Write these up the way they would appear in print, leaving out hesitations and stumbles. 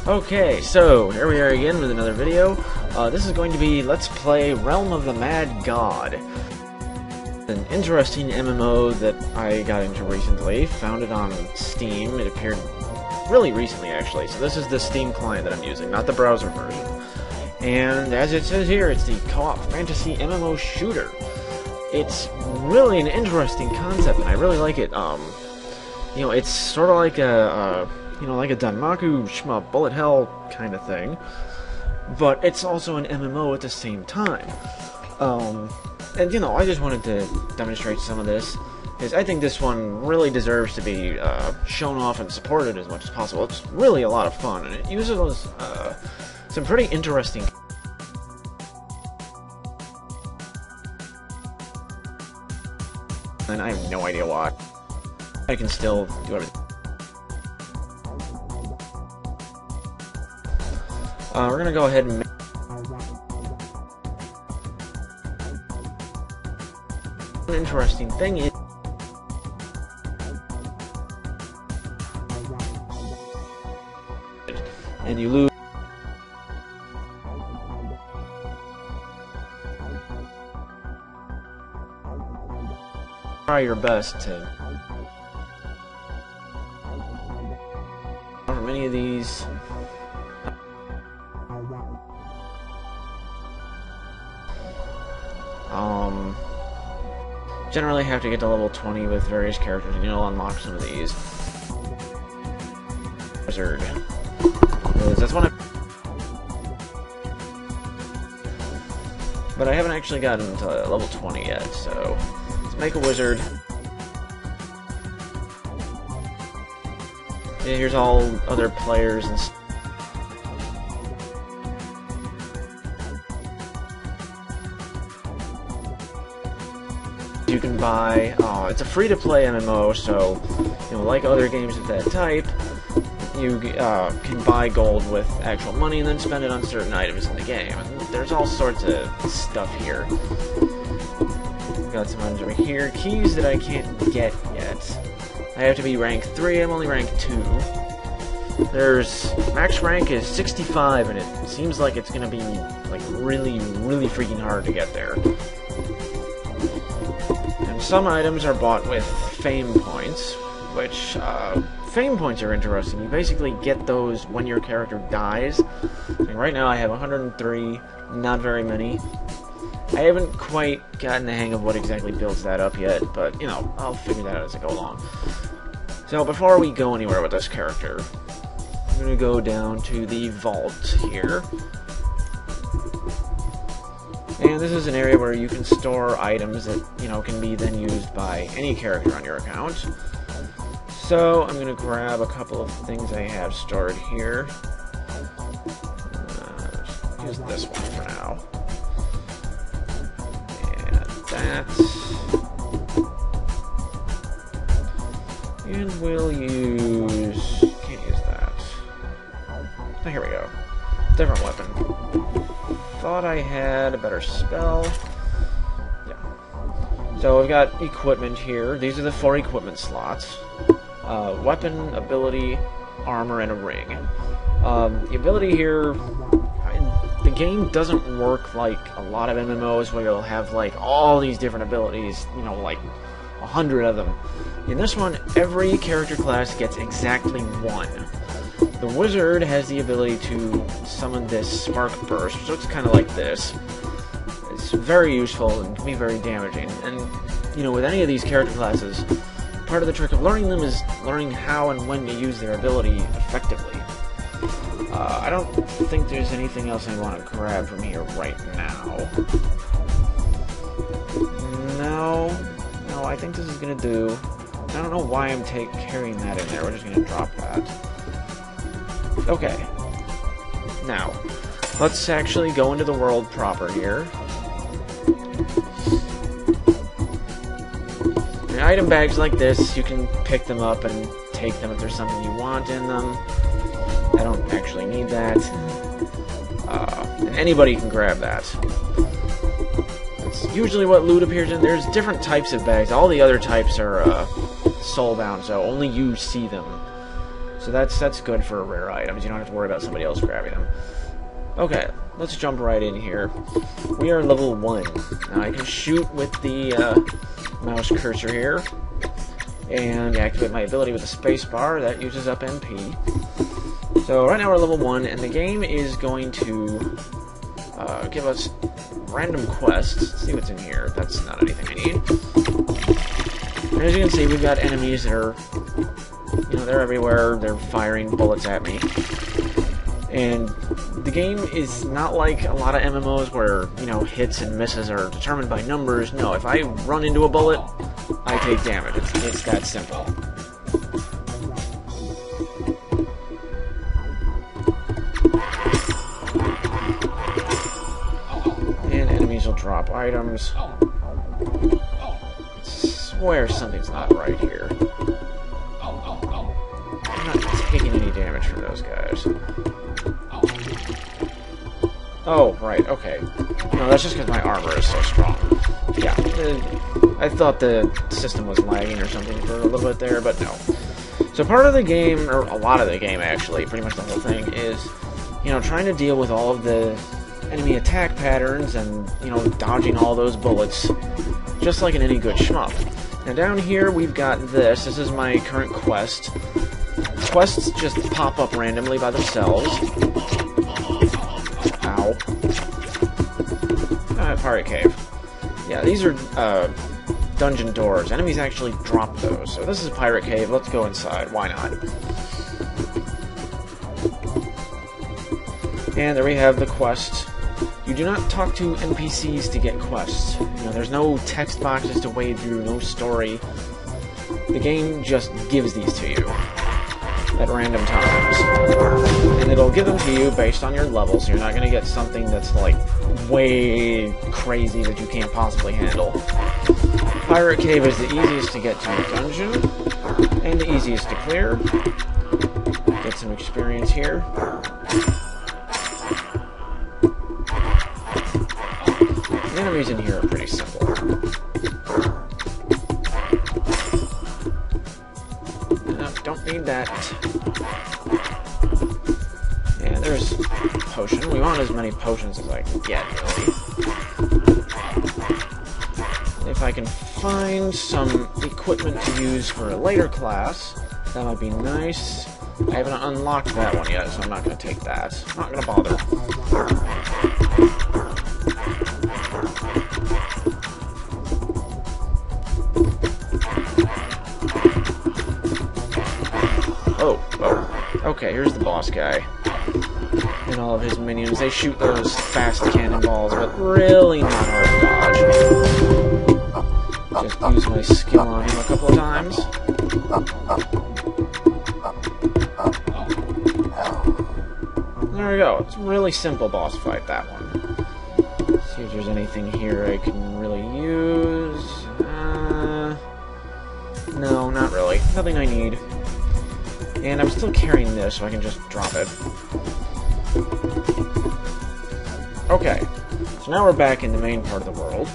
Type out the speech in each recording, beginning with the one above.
Okay, so here we are again with another video. This is going to be Let's Play Realm of the Mad God. An interesting MMO that I got into recently, found it on Steam. It appeared really recently, actually. So this is the Steam client that I'm using, not the browser version. And as it says here, it's the co-op fantasy MMO shooter. It's really an interesting concept, and I really like it. You know, it's sort of like like a Danmaku shmup bullet hell kind of thing, but it's also an MMO at the same time. And you know, I just wanted to demonstrate some of this because I think this one really deserves to be shown off and supported as much as possible. It's really a lot of fun, and it uses some pretty interesting. And I have no idea why. I can still do everything. We're gonna go ahead and make an interesting thing is and you lose. Try your best to from any of these. Generally have to get to level 20 with various characters, and you'll unlock some of these. Wizard. That's one but I haven't actually gotten to level 20 yet, so let's make a wizard. Yeah, here's all other players and stuff. You can buy, it's a free-to-play MMO, so, you know, like other games of that type, you can buy gold with actual money and then spend it on certain items in the game. And there's all sorts of stuff here. Got some items over here. Keys that I can't get yet. I have to be rank 3, I'm only rank 2. There's, max rank is 65, and it seems like it's gonna be, like, really, really freaking hard to get there. Some items are bought with fame points, which, fame points are interesting. You basically get those when your character dies. And right now I have 103, not very many. I haven't quite gotten the hang of what exactly builds that up yet, but, you know, I'll figure that out as I go along. So before we go anywhere with this character, I'm going to go down to the vault here. And this is an area where you can store items that, you know, can be then used by any character on your account. So, I'm going to grab a couple of things I have stored here. Use this one for now. And that. And we'll use... can't use that. Oh, here we go. Different weapon. Thought I had a better spell. Yeah. So we've got equipment here. These are the 4 equipment slots. Weapon, ability, armor, and a ring. The ability here, the game doesn't work like a lot of MMOs where you'll have like all these different abilities, you know, like 100 of them. In this one, every character class gets exactly 1. The wizard has the ability to summon this spark burst, which looks kind of like this. It's very useful and can be very damaging. And, you know, with any of these character classes, part of the trick of learning them is learning how and when to use their ability effectively. I don't think there's anything else I want to grab from here right now. No, I think this is going to do. I don't know why I'm carrying that in there. We're just going to drop that. Okay, now, let's actually go into the world proper here. And item bags like this, you can pick them up and take them if there's something you want in them. I don't actually need that. And anybody can grab that. That's usually what loot appears in. There's different types of bags. All the other types are soulbound, so only you see them. So that's good for rare items. You don't have to worry about somebody else grabbing them. Okay, let's jump right in here. We are level 1. Now I can shoot with the mouse cursor here, and activate my ability with the space bar. That uses up MP. So right now we're level 1, and the game is going to give us random quests. Let's see what's in here. That's not anything I need. And as you can see, we've got enemies that are, you know, they're everywhere. They're firing bullets at me. And the game is not like a lot of MMOs where, you know, hits and misses are determined by numbers. No, if I run into a bullet, I take damage. It's that simple. And enemies will drop items. I swear something's not right here. I'm not taking any damage from those guys. Oh, right, okay. No, that's just because my armor is so strong. Yeah, I thought the system was lagging or something for a little bit there, but no. So part of the game, or a lot of the game actually, pretty much the whole thing, is, you know, trying to deal with all of the enemy attack patterns and, you know, dodging all those bullets, just like in any good shmup. Now down here we've got this. This is my current quest. Quests just pop up randomly by themselves. Ow. Pirate Cave. Yeah, these are dungeon doors. Enemies actually drop those. So this is Pirate Cave. Let's go inside. Why not? And there we have the quest. You do not talk to NPCs to get quests. You know, there's no text boxes to wade through, no story. The game just gives these to you at random times. And it'll give them to you based on your level, so you're not going to get something that's, like, way crazy that you can't possibly handle. Pirate Cave is the easiest to get to a dungeon, and the easiest to clear. Get some experience here. The enemies in here are pretty simple. Don't need that. And there's a potion. We want as many potions as I can get, really. If I can find some equipment to use for a later class, that might be nice. I haven't unlocked that one yet, so I'm not going to take that. I'm not going to bother. Okay, here's the boss guy. And all of his minions. They shoot those fast cannonballs, but really not hard to dodge. Just use my skill on him a couple of times. There we go. It's a really simple boss fight, that one. Let's see if there's anything here I can really use. No, not really. Nothing I need. And I'm still carrying this, so I can just drop it. Okay, so now we're back in the main part of the world.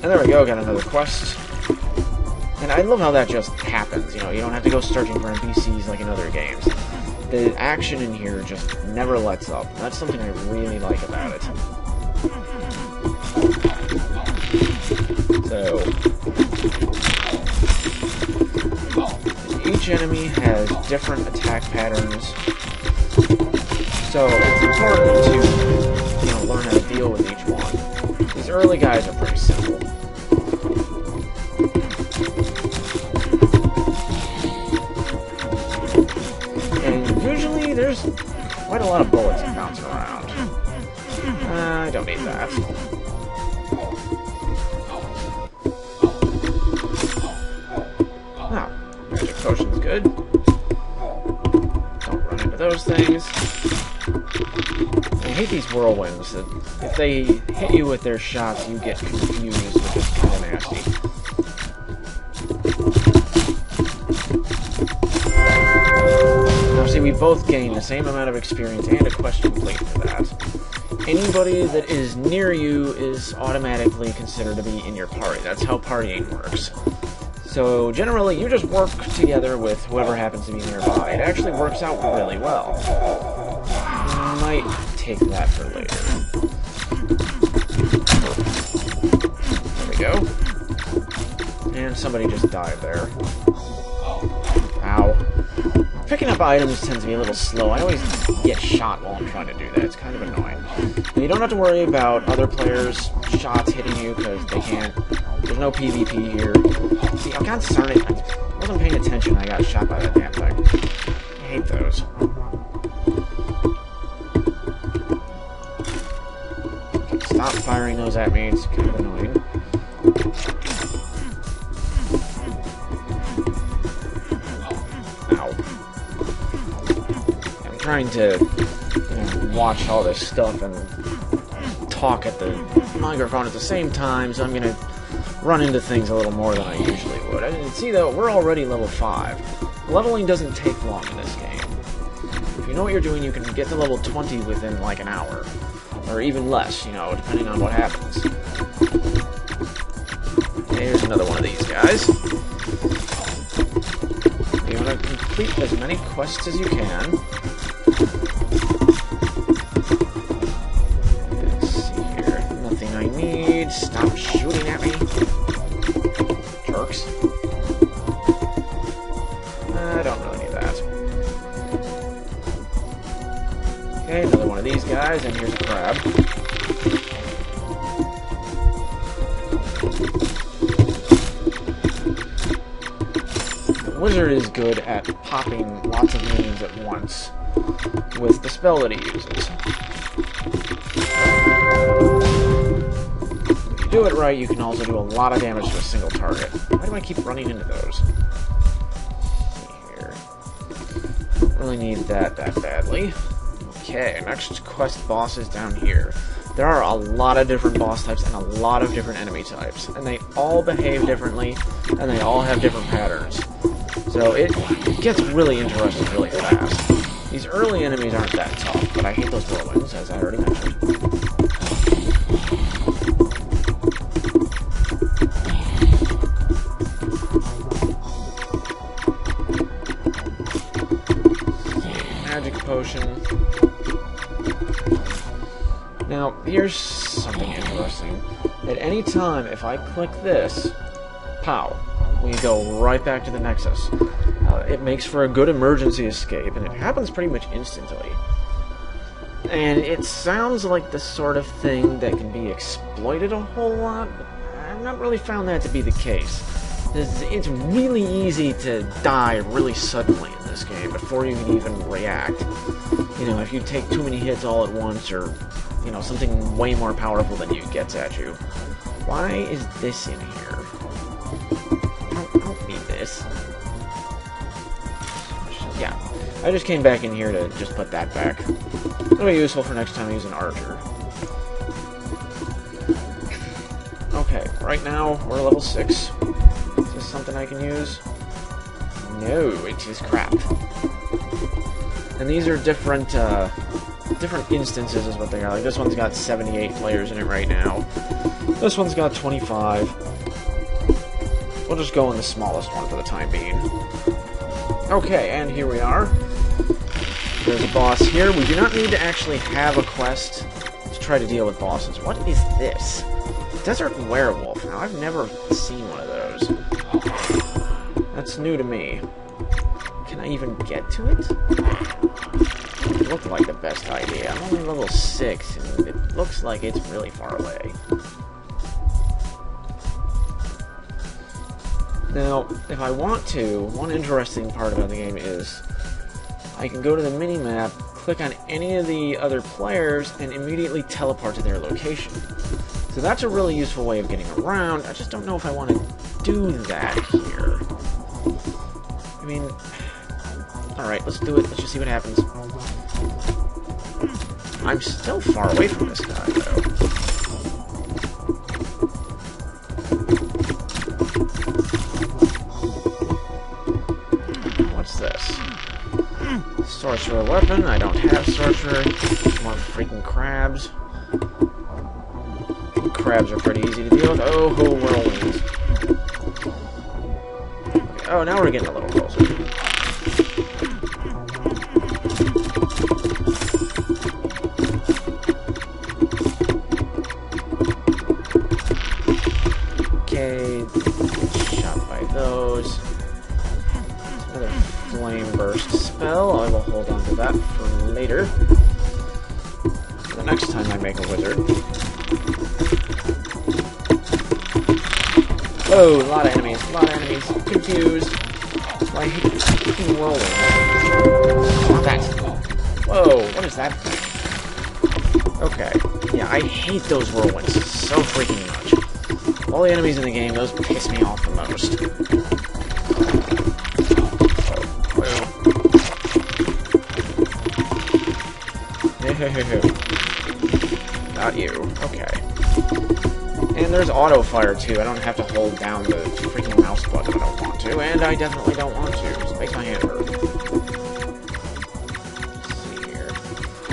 And there we go, got another quest. And I love how that just happens, you know, you don't have to go searching for NPCs like in other games. The action in here just never lets up. That's something I really like about it. So each enemy has different attack patterns, so it's important to, you know, learn how to deal with each one. These early guys are pretty simple. And usually there's quite a lot of bullets that bounce around. I don't need that. Potion's good. Don't run into those things. I hate these whirlwinds. That if they hit you with their shots, you get confused, which is kind of nasty. Now see, we both gain the same amount of experience and a quest complete for that. Anybody that is near you is automatically considered to be in your party. That's how partying works. So generally, you just work together with whoever happens to be nearby. It actually works out really well. Might take that for later. There we go. And somebody just died there. Ow. Picking up items tends to be a little slow. I always get shot while I'm trying to do that. It's kind of annoying. Now, you don't have to worry about other players' shots hitting you, because they can't. There's no PvP here. See, I'm God darn it. I wasn't paying attention. I got shot by that damn thing. I hate those. Okay, stop firing those at me. It's kind of annoying. Trying to watch all this stuff and talk at the microphone at the same time, so I'm going to run into things a little more than I usually would. And see, though, we're already level 5. Leveling doesn't take long in this game. If you know what you're doing, you can get to level 20 within like an hour. Or even less, you know, depending on what happens. Okay, here's another one of these guys. You want to complete as many quests as you can. Stop shooting at me. Jerks. I don't really need that. Okay, another one of these guys, and here's a crab. The wizard is good at popping lots of minions at once with the spell that he uses. Do it right, you can also do a lot of damage to a single target. Why do I keep running into those? Let's see here. Don't really need that badly. Okay, next quest boss is down here. There are a lot of different boss types and a lot of different enemy types, and they all behave differently, and they all have different patterns. So it gets really interesting really fast. These early enemies aren't that tough, but I hate those whirlwinds, as I already mentioned. Potion. Now, here's something interesting. At any time, if I click this, pow, we go right back to the Nexus. It makes for a good emergency escape, and it happens pretty much instantly. And it sounds like the sort of thing that can be exploited a whole lot, but I've not really found that to be the case. It's really easy to die really suddenly in this game before you can even react. You know, if you take too many hits all at once, or, you know, something way more powerful than you gets at you. Why is this in here? I don't need this. Yeah, I just came back in here to just put that back. It'll be useful for next time I use an archer. Okay, right now we're level 6. Is this something I can use? No, it is crap. And these are different instances is what they are. Like, this one's got 78 players in it right now. This one's got 25. We'll just go in the smallest one for the time being. Okay, and here we are. There's a boss here. We do not need to actually have a quest to try to deal with bosses. What is this? Desert Werewolf. Now, I've never seen one of those. That's new to me. Can I even get to it? It looked like the best idea. I'm only level 6, and it looks like it's really far away. Now, if I want to, one interesting part about the game is I can go to the mini-map, click on any of the other players, and immediately teleport to their location. So that's a really useful way of getting around. I just don't know if I want to do that here. I mean, alright, let's do it. Let's just see what happens. I'm still far away from this guy, though. What's this? Sorcerer weapon. I don't have sorcerer. More freaking crabs. Crabs are pretty easy to deal with. Oh, whirlwinds. Oh, now we're getting a little closer. Okay, shot by those. Another flame burst spell. I will hold on to that for later. For the next time I make a wizard. Oh, a lot of enemies. A lot of enemies. Confused. I hate fucking whirlwind. Stop that. Whoa, what is that thing? Okay. Yeah, I hate those whirlwinds so freaking much. All the enemies in the game, those piss me off the most. Not you. Okay. And there's auto fire too. I don't have to hold down the freaking mouse button if I don't want to, and I definitely don't want to. Just makes my hand hurt. Let's see here.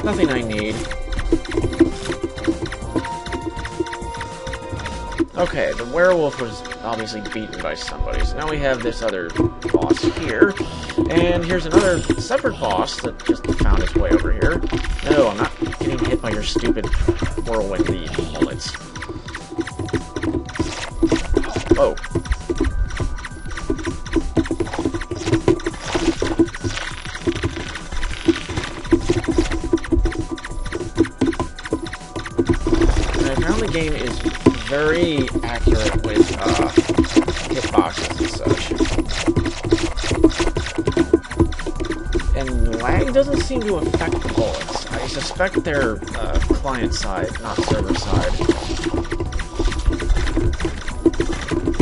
Nothing I need. Okay, the werewolf was obviously beaten by somebody, so now we have this other boss here. And here's another separate boss that just found its way over here. No, I'm not getting hit by your stupid whirlwindy bullets. Oh. And I found the game is very accurate with hitboxes and such. And lag doesn't seem to affect the bullets. I suspect they're client side, not server side.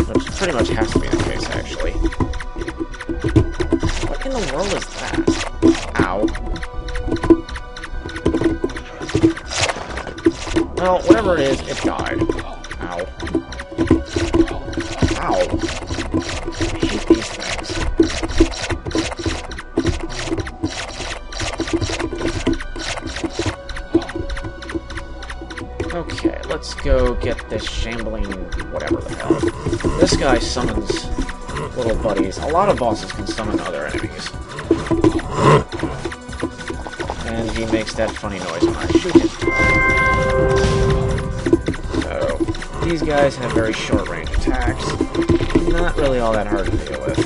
Which pretty much has to be the case, actually. What in the world is that? Ow. Well, whatever it is, it died. Ow. Ow. I hate these things. Okay, let's go get this shambling whatever the hell. This guy summons little buddies. A lot of bosses can summon other enemies. And he makes that funny noise when I shoot him. So, these guys have very short range attacks. Not really all that hard to deal with.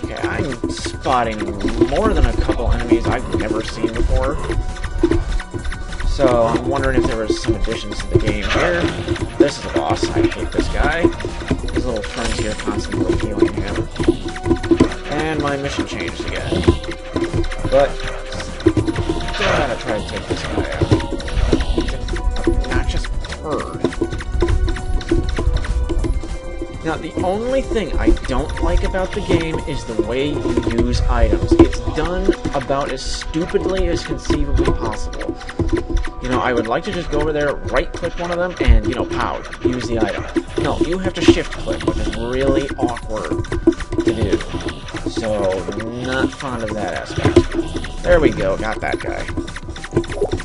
Okay, I'm spotting more than a couple enemies I've never seen before. So I'm wondering if there was some additions to the game here. This is a boss. I hate this guy. His little friends here constantly healing him. And my mission changed again. But gotta try to take this guy out. He's an obnoxious bird. Now, the only thing I don't like about the game is the way you use items. It's done about as stupidly as conceivably possible. You know, I would like to just go over there, right-click one of them, and, you know, pow, use the item. No, you have to shift-click, which is really awkward to do. So, not fond of that aspect. There we go, got that guy.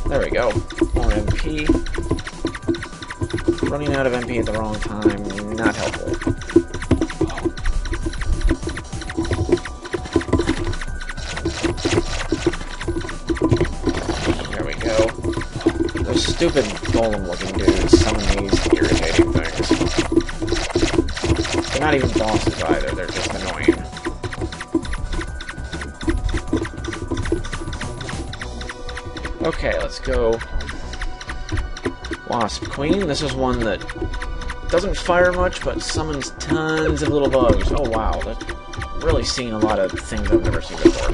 There we go. More MP. Running out of MP at the wrong time, not helpful. There we go. Those stupid golem-looking dudes summon these irritating things. They're not even bosses either, they're just annoying. Okay, let's go. Wasp Queen. This is one that doesn't fire much, but summons tons of little bugs. Oh wow, that's really seen a lot of things I've never seen before.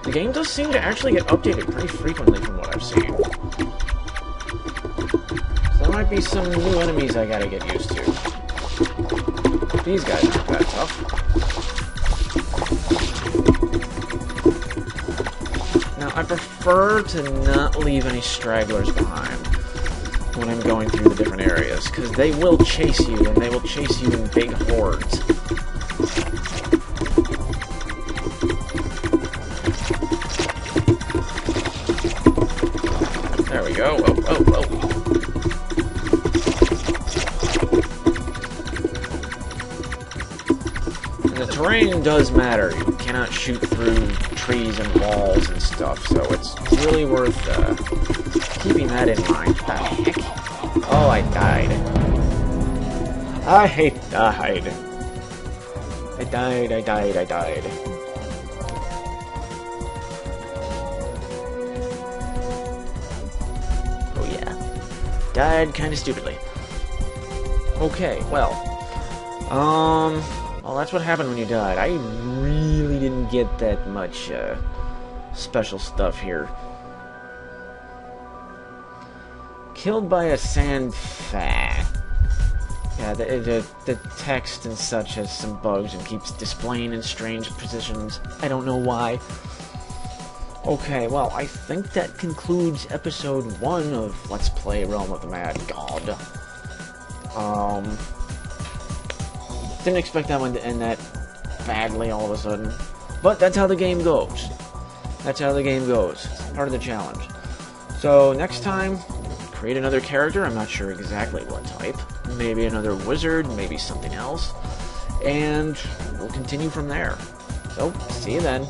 The game does seem to actually get updated pretty frequently from what I've seen. So there might be some new enemies I gotta get used to. These guys aren't that tough. I prefer to not leave any stragglers behind when I'm going through the different areas, because they will chase you, and they will chase you in big hordes. There we go. Oh, oh, oh. And the terrain does matter. You cannot shoot through trees and walls and stuff, so it's really worth keeping that in mind. What the heck? Oh, I died. I died. I died. Oh yeah. Died kinda stupidly. Okay, well, that's what happened when you died. I really didn't get that much, special stuff here. Killed by a sand fat. Yeah, the text and such has some bugs and keeps displaying in strange positions. I don't know why. Okay, well, I think that concludes episode 1 of Let's Play Realm of the Mad God. Didn't expect that one to end that badly all of a sudden. But that's how the game goes. That's how the game goes. It's part of the challenge. So, next time, create another character. I'm not sure exactly what type. Maybe another wizard, maybe something else. And we'll continue from there. So, see you then.